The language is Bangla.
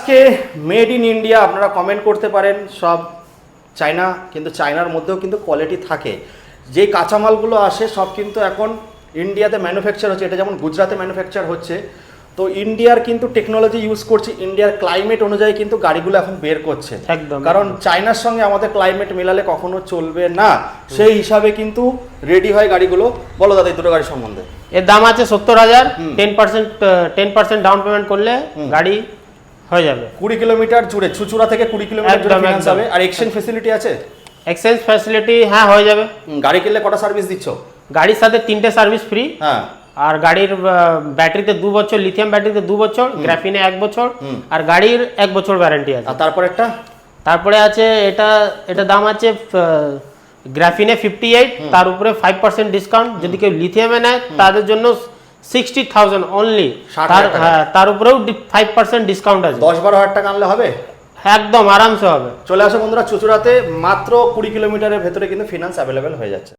আজকে মেড ইন ইন্ডিয়া আপনারা কমেন্ট করতে পারেন সব চায়না, কিন্তু চায়নার মধ্যেও কিন্তু কোয়ালিটি থাকে। যেই কাঁচামালগুলো আসে সব কিন্তু এখন ইন্ডিয়াতে ম্যানুফ্যাকচার হচ্ছে। এটা যেমন গুজরাটে ম্যানুফ্যাকচার হচ্ছে, তো ইন্ডিয়ার কিন্তু টেকনোলজি ইউজ করছে, ইন্ডিয়ার ক্লাইমেট অনুযায়ী কিন্তু গাড়িগুলো এখন বের করছে। একদম, কারণ চায়নার সঙ্গে আমাদের ক্লাইমেট মেলালে কখনো চলবে না, সেই হিসাবে কিন্তু রেডি হয় গাড়িগুলো। বলো দাদা এই দুটো গাড়ি সম্বন্ধে। এর দাম আছে 70,000। 10% ডাউন পেমেন্ট করলে গাড়ি হয়ে যাবে। 20 কিলোমিটার জুড়ে, চুচুড়া থেকে 20 কিলোমিটার জুড়ে ফিনান্স হবে। আর এক্সচেঞ্জ ফেসিলিটি আছে? এক্সচেঞ্জ ফ্যাসিলিটি হ্যাঁ হয়ে যাবে। গাড়ি কিনলে কটা সার্ভিস দিচ্ছ? গাড়ির সাথে 3টে সার্ভিস ফ্রি। হ্যাঁ। আর গাড়ির ব্যাটারিতে 2 বছর, লিথিয়াম ব্যাটারিতে 2 বছর, গ্রাফিনে 1 বছর, আর গাড়ির 1 বছর ওয়ারেন্টি আছে। আর তারপর একটা তারপরে আছে এটা দাম আছে গ্রাফিনে 58, তার উপরে 5% ডিসকাউন্ট। যদি কেউ লিথিয়ামে নেয় তাদের জন্য 60,000 অনলি, তার উপরেও 5% ডিসকাউন্ট আছে। 10-12 হাজার টাকা আনলে হবে? একদম আরামসে হবে। চলে আসো বন্ধুরা, চুচুড়াতে মাত্র 20 কিলোমিটারের ভেতরে কিন্তু ফিনান্স অ্যাভেলেবেল হয়ে যাচ্ছে।